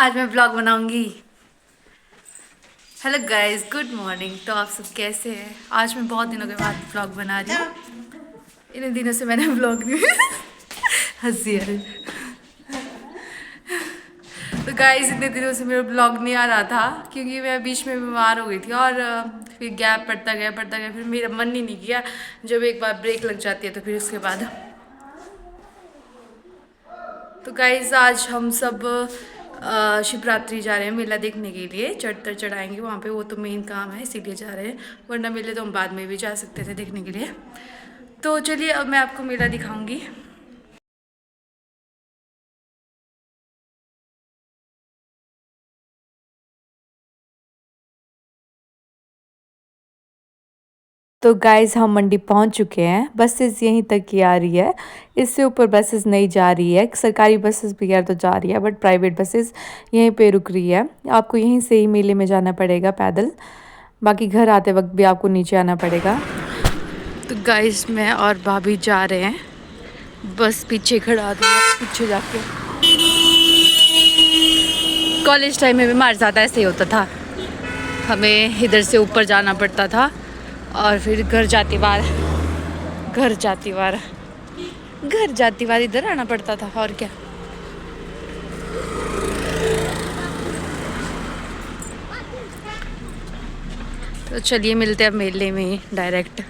आज मैं ब्लॉग बनाऊंगी। Hello guys, good morning. तो आप सब कैसे हैं? आज मैं बहुत दिनों के बाद ब्लॉग बना रही हूँ। इन दिनों से मैंने ब्लॉग नहीं हंसी आ रही। तो गाइस इतने दिनों से मेरा ब्लॉग नहीं आ रहा था क्योंकि मैं बीच में बीमार हो गई थी और फिर गैप पड़ता गया फिर मेरा मन ही नहीं किया। जब एक बार ब्रेक लग जाती है तो फिर उसके बाद। तो गाइस आज हम सब शिवरात्रि जा रहे हैं मेला देखने के लिए। चढ़तर चढ़ाएंगे वहाँ पे, वो तो मेन काम है इसीलिए जा रहे हैं, वरना मेले तो हम बाद में भी जा सकते थे देखने के लिए। तो चलिए अब मैं आपको मेला दिखाऊंगी। तो गाइस हम मंडी पहुंच चुके हैं। बसेस यहीं तक की आ रही है, इससे ऊपर बसेस नहीं जा रही है। सरकारी बसेस बगैर तो जा रही है बट प्राइवेट बसेस यहीं पे रुक रही है। आपको यहीं से ही मेले में जाना पड़ेगा पैदल, बाकी घर आते वक्त भी आपको नीचे आना पड़ेगा। तो गाइस मैं और भाभी जा रहे हैं, बस पीछे खड़ा दिया पीछे जाके। कॉलेज टाइम में भी हमारे साथ ऐसे ही होता था, हमें इधर से ऊपर जाना पड़ता था और फिर घर जाती बार इधर आना पड़ता था। और क्या। तो चलिए मिलते हैं मेले में डायरेक्ट।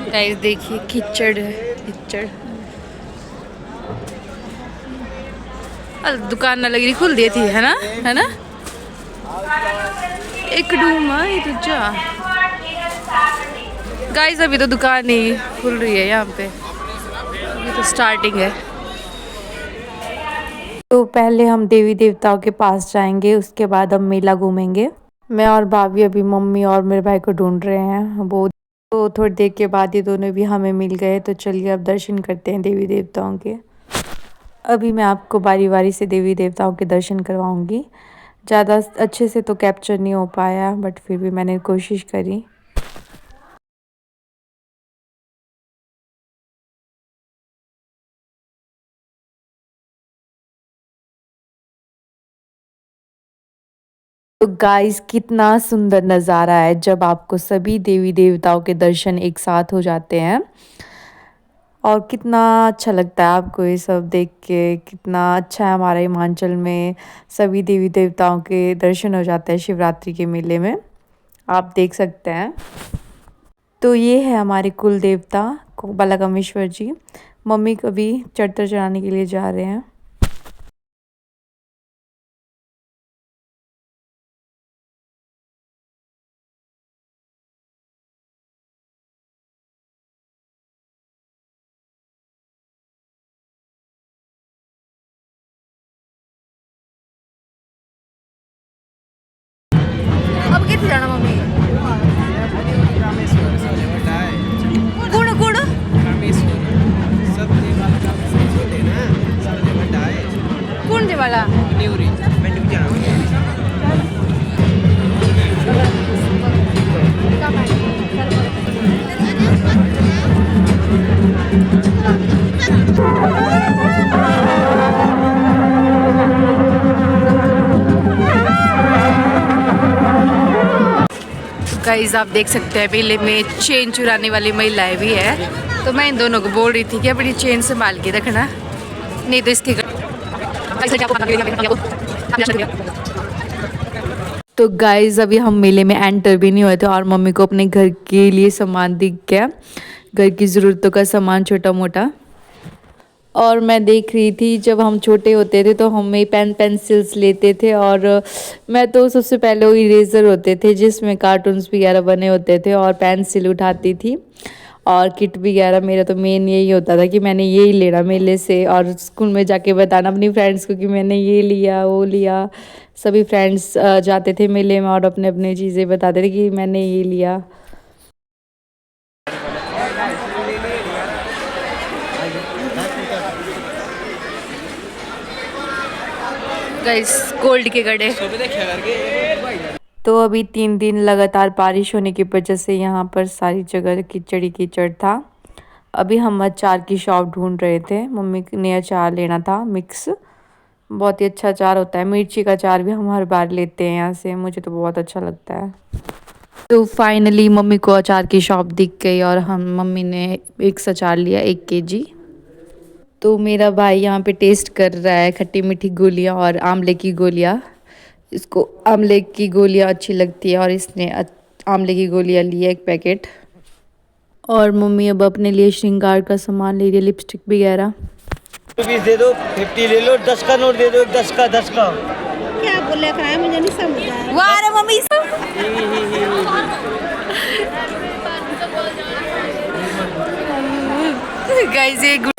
गाइस देखिए कीचड़ है, कीचड़। दुकान ना लगी खुल दी थी, है ना एक डूमा ही तुझा। गाइस अभी तो दुकान नहीं खुल रही है यहाँ पे, अभी तो स्टार्टिंग है। तो पहले हम देवी देवताओं के पास जाएंगे, उसके बाद हम मेला घूमेंगे। मैं और भाभी अभी मम्मी और मेरे भाई को ढूंढ रहे हैं, वो तो थोड़ी देर के बाद ये दोनों भी हमें मिल गए। तो चलिए अब दर्शन करते हैं देवी देवताओं के। अभी मैं आपको बारी बारी से देवी देवताओं के दर्शन करवाऊंगी। ज़्यादा अच्छे से तो कैप्चर नहीं हो पाया बट फिर भी मैंने कोशिश करी। तो गाइस कितना सुंदर नज़ारा है जब आपको सभी देवी देवताओं के दर्शन एक साथ हो जाते हैं, और कितना अच्छा लगता है आपको ये सब देख के। कितना अच्छा है हमारे हिमाचल में सभी देवी देवताओं के दर्शन हो जाते हैं शिवरात्रि के मेले में, आप देख सकते हैं। तो ये है हमारे कुल देवता बालाकामेश्वर जी। मम्मी कभी चढ़तर चढ़ाने के लिए जा रहे हैं। अब कितने जाना मम्मी? कौन कौन वाला? गाइस आप देख सकते हैं मेले में चेन चुराने वाली महिलाएं भी है। तो मैं इन दोनों को बोल रही थी कि अपनी चेन संभाल के रखना, नहीं तो इसके। तो गाइस अभी हम मेले में एंटर भी नहीं हुए थे और मम्मी को अपने घर के लिए सामान दिख गया, घर की ज़रूरतों का सामान छोटा मोटा। और मैं देख रही थी जब हम छोटे होते थे तो हमें पेंसिल्स लेते थे, और मैं तो सबसे पहले वो इरेज़र होते थे जिसमें कार्टून्स वगैरह बने होते थे, और पेंसिल उठाती थी और किट वगैरह। मेरा तो मेन यही होता था कि मैंने यही लेना मेले से, और स्कूल में जाके बताना अपनी फ्रेंड्स को कि मैंने ये लिया वो लिया। सभी फ्रेंड्स जाते थे मेले में और अपने अपने चीज़ें बताते थे कि मैंने ये लिया। गाइस गोल्ड के गड़े। तो अभी 3 दिन लगातार बारिश होने की वजह से यहाँ पर सारी जगह कीचड़ ही कीचड़ था। अभी हम अचार की शॉप ढूंढ रहे थे, मम्मी ने अचार लेना था मिक्स। बहुत ही अच्छा अचार होता है, मिर्ची का अचार भी हम हर बार लेते हैं यहाँ से, मुझे तो बहुत अच्छा लगता है। तो फाइनली मम्मी को अचार की शॉप दिख गई और मम्मी ने मिक्स अचार लिया 1 kg। तो मेरा भाई यहाँ पे टेस्ट कर रहा है खट्टी मीठी गोलियाँ और आंवले की गोलियाँ। इसको आंवले की गोलियाँ अच्छी लगती है और इसने आंवले की गोलियाँ ली है 1 पैकेट। और मम्मी अब अपने लिए श्रृंगार का सामान ले रही है, लिपस्टिक वगैरह। 20 दे दो, 50 ले लो, 10 का नोट दे दो, 10 का। क्या बोले का है, मुझे नहीं समझ आया। वाह रे मम्मी गाइस ये गुड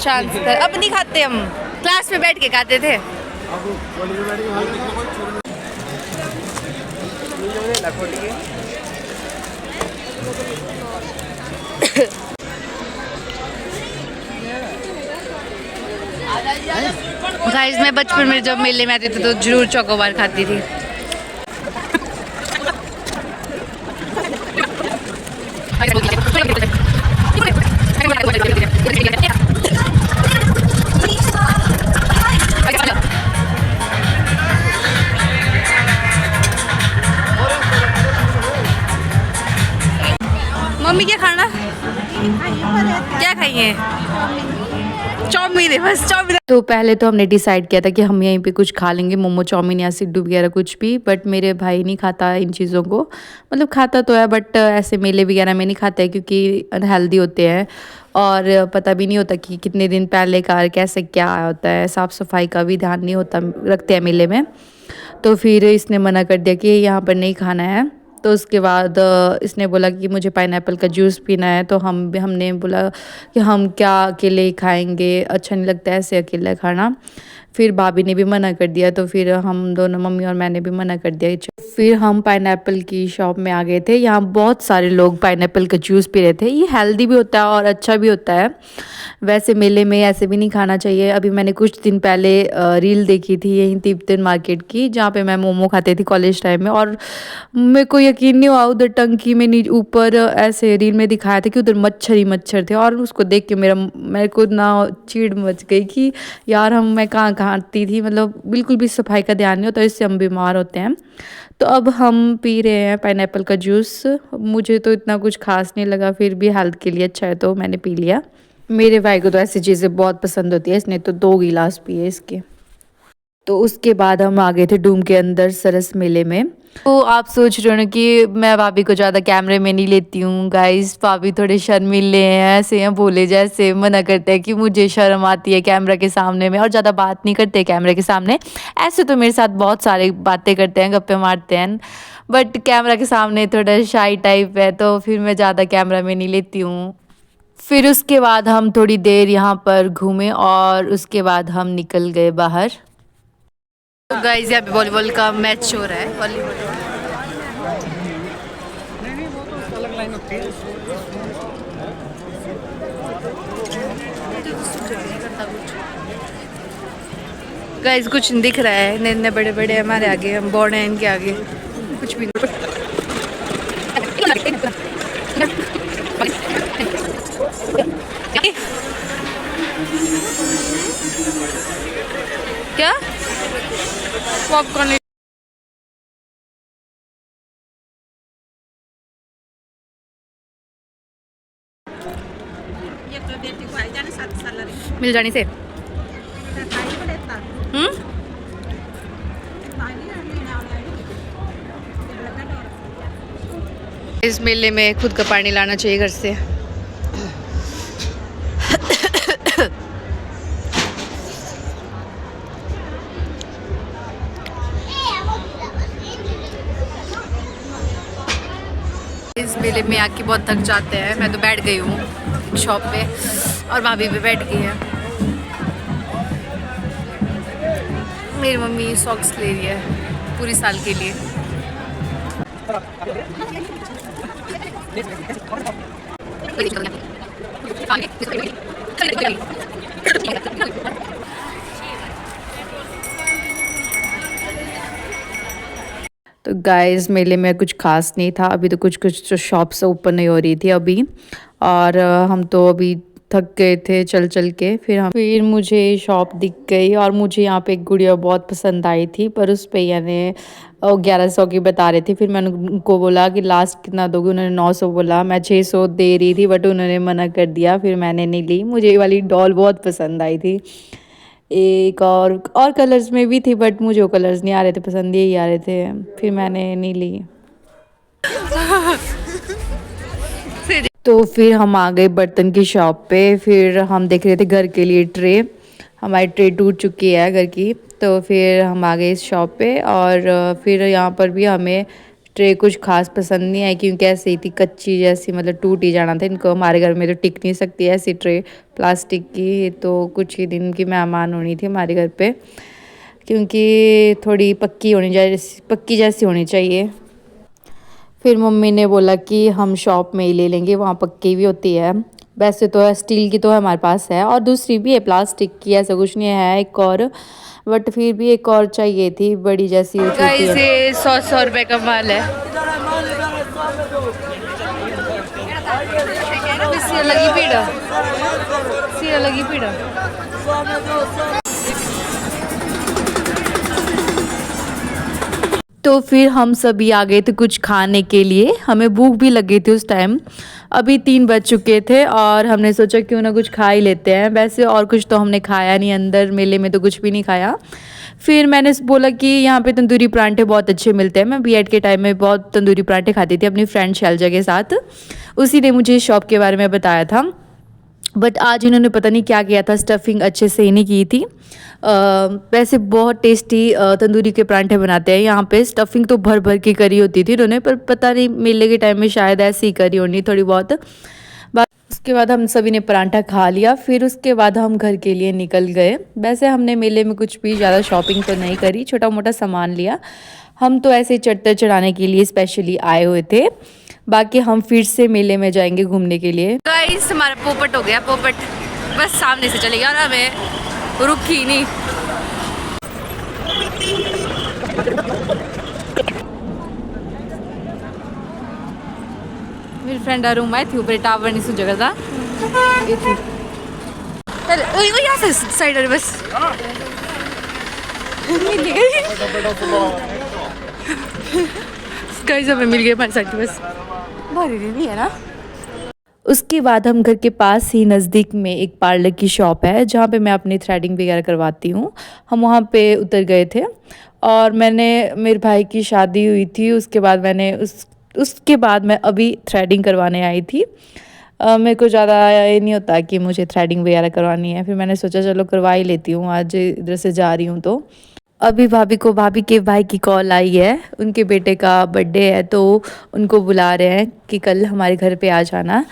चांस अब नहीं खाते, हम क्लास में बैठ के खाते थे। गाइस मैं बचपन में जब मेले में आती थी तो जरूर चोकोबार खाती थी। मम्मी क्या खाना, क्या खाइए? चाउमीन है बस, चाउमीन। तो पहले तो हमने डिसाइड किया था कि हम यहीं पे कुछ खा लेंगे, मोमो चाउमीन या सिड्डू वगैरह कुछ भी, बट मेरे भाई नहीं खाता इन चीज़ों को। मतलब खाता तो है बट ऐसे मेले वगैरह में नहीं खाता है क्योंकि अनहेल्दी होते हैं और पता भी नहीं होता कि कितने दिन पहले का कैसे क्या होता है, साफ़ सफाई का भी ध्यान नहीं होता रखते हैं मेले में। तो फिर इसने मना कर दिया कि यहाँ पर नहीं खाना है। तो उसके बाद इसने बोला कि मुझे पाइनएप्पल का जूस पीना है। तो हमने बोला कि हम क्या अकेले ही खाएंगे, अच्छा नहीं लगता है ऐसे अकेले खाना। फिर भाभी ने भी मना कर दिया तो फिर हम दोनों, मम्मी और मैंने भी मना कर दिया। फिर हम पाइनएप्पल की शॉप में आ गए थे। यहाँ बहुत सारे लोग पाइनएप्पल का जूस पी रहे थे। ये हेल्दी भी होता है और अच्छा भी होता है। वैसे मेले में ऐसे भी नहीं खाना चाहिए। अभी मैंने कुछ दिन पहले रील देखी थी यहीं तिब्बतन मार्केट की, जहाँ पे मैं मोमो खाती थी कॉलेज टाइम में, और मेरे को यकीन नहीं हुआ उधर टंकी में ऊपर ऐसे रील में दिखाया था कि उधर मच्छर ही मच्छर थे। और उसको देख के मेरे को ना चिढ़ मच गई कि यार मैं कहाँ खाती थी, मतलब बिल्कुल भी सफाई का ध्यान नहीं होता, इससे हम बीमार होते हैं। तो अब हम पी रहे हैं पाइनएप्पल का जूस। मुझे तो इतना कुछ खास नहीं लगा, फिर भी हेल्थ के लिए अच्छा है तो मैंने पी लिया। मेरे भाई को तो ऐसी चीज़ें बहुत पसंद होती है, इसने तो 2 गिलास पिए इसके। तो उसके बाद हम आ गए थे डूम के अंदर सरस मेले में। तो आप सोच रहे हो कि मैं भाभी को ज़्यादा कैमरे में नहीं लेती हूँ। गाइस भाभी थोड़े शर्मीले हैं, ऐसे हैं भोले जैसे, मना करते हैं कि मुझे शर्म आती है कैमरा के सामने में, और ज़्यादा बात नहीं करते कैमरे के सामने। ऐसे तो मेरे साथ बहुत सारे बातें करते हैं, गप्पे मारते हैं, बट कैमरा के सामने थोड़ा शाई टाइप है, तो फिर मैं ज़्यादा कैमरा में नहीं लेती हूँ। फिर उसके बाद हम थोड़ी देर यहाँ पर घूमे और उसके बाद हम निकल गए बाहर। तो गाइस यहाँ पे वॉलीबॉल का मैच हो रहा है, वॉलीबॉल। गाइस कुछ नहीं दिख रहा है, इतने बड़े बड़े हमारे आगे, हम बोर्ड हैं इनके आगे, कुछ भी नहीं। क्या पॉपकॉर्न मिल जाने से इस मेले में खुद का पानी लाना चाहिए घर से। इस मेले में आके बहुत थक जाते हैं। मैं तो बैठ गई हूँ शॉप पे और भाभी भी बैठ गई है। मेरी मम्मी सॉक्स ले रही है पूरी साल के लिए। तो गाइस मेले में कुछ खास नहीं था, अभी तो कुछ कुछ शॉप्स ओपन नहीं हो रही थी अभी। और हम तो अभी थक गए थे चल चल के। फिर मुझे शॉप दिख गई और मुझे यहाँ पे एक गुड़िया बहुत पसंद आई थी, पर उस पे यानी 1100 की बता रहे थे। फिर मैंने उनको बोला कि लास्ट कितना दोगे, उन्होंने 900 बोला। मैं 600 दे रही थी बट उन्होंने मना कर दिया, फिर मैंने नहीं ली। मुझे ये वाली डॉल बहुत पसंद आई थी। एक और कलर्स में भी थी बट मुझे वो कलर्स नहीं आ रहे थे पसंद, यही आ रहे थे, फिर मैंने नहीं ली। तो फिर हम आ गए बर्तन की शॉप पे। फिर हम देख रहे थे घर के लिए ट्रे, हमारी ट्रे टूट चुकी है घर की। तो फिर हम आ गए इस शॉप पे और फिर यहाँ पर भी हमें ट्रे कुछ खास पसंद नहीं आई, क्योंकि ऐसे ही थी कच्ची जैसी, मतलब टूट ही जाना था इनको। हमारे घर में तो टिक नहीं सकती ऐसी ट्रे प्लास्टिक की, तो कुछ ही दिन की मेहमान होनी थी हमारे घर पे, क्योंकि थोड़ी पक्की जैसी होनी चाहिए। फिर मम्मी ने बोला कि हम शॉप में ही ले लेंगे, वहाँ पक्की भी होती है। वैसे तो स्टील की तो हमारे पास है और दूसरी भी है प्लास्टिक की, ऐसा कुछ नहीं है एक और, बट फिर भी एक और चाहिए थी बड़ी जैसी। गाइस ये 100 रुपए का माल है। लगी पीड़ा। तो फिर हम सभी आ गए थे कुछ खाने के लिए, हमें भूख भी लगी थी उस टाइम। अभी 3 बज चुके थे और हमने सोचा क्यों ना कुछ खा ही लेते हैं। वैसे और कुछ तो हमने खाया नहीं, अंदर मेले में तो कुछ भी नहीं खाया। फिर मैंने बोला कि यहाँ पे तंदूरी परांठे बहुत अच्छे मिलते हैं। मैं बीएड के टाइम में बहुत तंदूरी परांठे खाती थी अपनी फ्रेंड शैलजा के साथ, उसी ने मुझे इस शॉप के बारे में बताया था। बट आज इन्होंने पता नहीं क्या किया था, स्टफिंग अच्छे से ही नहीं की थी। वैसे बहुत टेस्टी तंदूरी के परांठे बनाते हैं यहाँ पे। स्टफिंग तो भर भर की करी होती थी इन्होंने, पर पता नहीं मेले के टाइम में शायद ऐसी ही करी होनी थोड़ी बहुत। उसके बाद हम सभी ने परांठा खा लिया, फिर उसके बाद हम घर के लिए निकल गए। वैसे हमने मेले में कुछ भी ज़्यादा शॉपिंग तो नहीं करी, छोटा मोटा सामान लिया। हम तो ऐसे चढ़ते चढ़ाने के लिए स्पेशली आए हुए थे। बाकी हम फिर से मेले में जाएंगे घूमने के लिए। गाइस हमारा पोपट हो गया, पोपट बस सामने से चले गया और हमें रुकी नहीं। मेरी फ्रेंड रूम आई थी ऊपर, टावर नहीं सुझा करता ये थी। यहाँ से साइड बस मिल गई। गाइस हमें मिल गई हमारी साइड बस, भारी नहीं है ना। उसके बाद हम घर के पास ही नज़दीक में एक पार्लर की शॉप है जहाँ पे मैं अपनी थ्रेडिंग वगैरह करवाती हूँ। हम वहाँ पे उतर गए थे और मेरे भाई की शादी हुई थी, उसके बाद मैं अभी थ्रेडिंग करवाने आई थी। मेरे को ज़्यादा ये नहीं होता कि मुझे थ्रेडिंग वगैरह करवानी है, फिर मैंने सोचा चलो करवा ही लेती हूँ, आज इधर से जा रही हूँ। तो अभी भाभी के भाई की कॉल आई है, उनके बेटे का बर्थडे है तो उनको बुला रहे हैं कि कल हमारे घर पे आ जाना।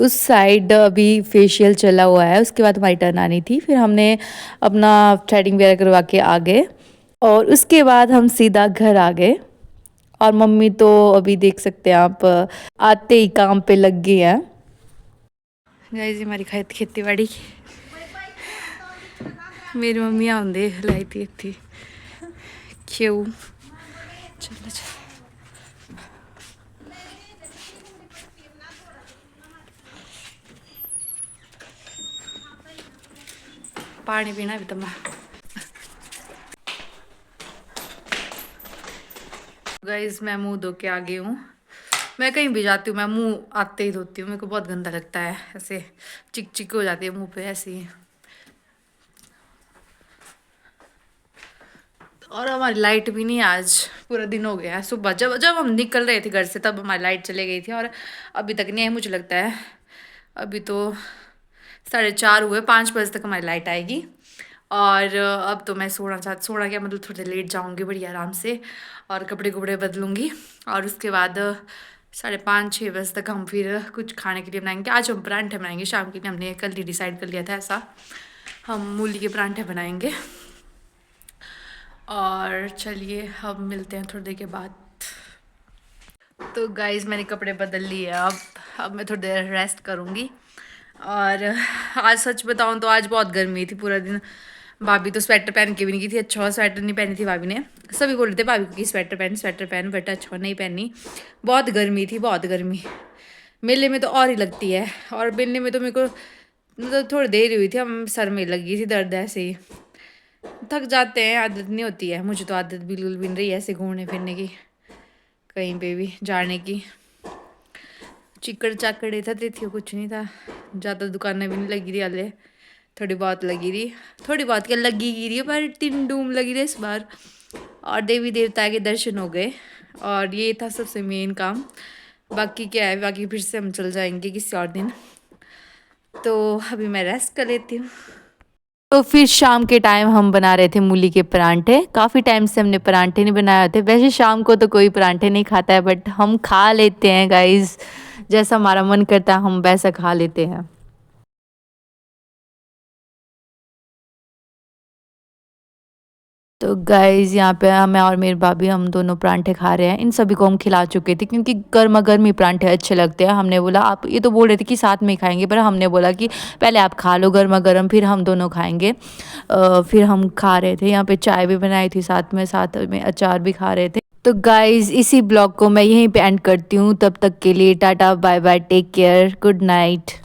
उस साइड अभी फेशियल चला हुआ है, उसके बाद हमारी टर्न आनी थी। फिर हमने अपना थ्रेडिंग वगैरह करवा के आ गए और उसके बाद हम सीधा घर आ गए। और मम्मी तो अभी देख सकते हैं आप, आते ही काम पे लग गई हैं। गाइस हमारी खेती बाड़ी मेरी मम्मी आंदे लाई थी क्यों। चलो पानी पीना भी तो गाइस मैं मुंह धो के आ गई हूँ। मैं कहीं भी जाती हूँ मैं मुंह आते ही धोती हूँ, मेरे को बहुत गंदा लगता है, ऐसे चिक चिक हो जाती है मुंह पे ऐसे ही। और हमारी लाइट भी नहीं, आज पूरा दिन हो गया है। सुबह जब हम निकल रहे थे घर से तब हमारी लाइट चले गई थी और अभी तक नहीं आई मुझे लगता है। अभी तो 4:30 हुए, 5 बजे तक हमारी लाइट आएगी। और अब तो मैं सोना क्या मतलब थोड़ी देर लेट जाऊँगी बढ़िया आराम से और कपड़े बदलूँगी। और उसके बाद 5:30-6 बजे तक हम फिर कुछ खाने के लिए बनाएंगे। आज हम परांठे बनाएंगे शाम के लिए, हमने कल ही डिसाइड कर लिया था ऐसा, हम मूली के परांठे बनाएंगे। और चलिए हम मिलते हैं थोड़ी देर के बाद। तो गाइस मैंने कपड़े बदल लिए, अब मैं थोड़ी देर रेस्ट करूँगी। और आज सच बताऊँ तो आज बहुत गर्मी थी पूरा दिन, भाभी तो स्वेटर पहन के भी नहीं गई थी, अच्छा स्वेटर नहीं पहनी थी भाभी ने। सभी बोल रहे थे भाभी को कि स्वेटर पहन, बट अच्छा नहीं पहनी। बहुत गर्मी थी, बहुत गर्मी। मेले में तो और ही लगती है, और मेले में तो मेरे को मतलब थोड़ी देर ही हुई थी, हम सर में लगी थी दर्द ऐसे ही। थक जाते हैं, आदत नहीं होती है। मुझे तो आदत बिल्कुल भी नहीं रही ऐसे घूमने फिरने की, कहीं पे भी जाने की। चिकड़ चाकड़े था थी, कुछ नहीं था ज़्यादा, दुकानें भी नहीं लगी रही हाले, थोड़ी बहुत लगी रही, थोड़ी बहुत क्या लगी ही रही है, पर तीन डूम लगी रही इस बार। और देवी देवता के दर्शन हो गए, और ये था सबसे मेन काम। बाकी क्या है, बाकी फिर से हम चल जाएंगे किसी और दिन। तो अभी मैं रेस्ट कर लेती हूँ। तो फिर शाम के टाइम हम बना रहे थे मूली के परांठे। काफ़ी टाइम से हमने परांठे नहीं बनाए थे। वैसे शाम को तो कोई परांठे नहीं खाता है, बट हम खा लेते हैं गाइस, जैसा हमारा मन करता है हम वैसा खा लेते हैं। तो गाइस यहाँ पे मैं और मेरी भाभी हम दोनों परांठे खा रहे हैं। इन सभी को हम खिला चुके थे, क्योंकि गर्मा गर्मी परांठे अच्छे लगते हैं। हमने बोला, आप ये तो बोल रहे थे कि साथ में ही खाएंगे, पर हमने बोला कि पहले आप खा लो गर्मा गर्म, फिर हम दोनों खाएंगे। फिर हम खा रहे थे। यहाँ पे चाय भी बनाई थी साथ में अचार भी खा रहे थे। तो गाइस इसी ब्लॉग को मैं यहीं पे एंड करती हूँ। तब तक के लिए tata bye bye, take care, good night.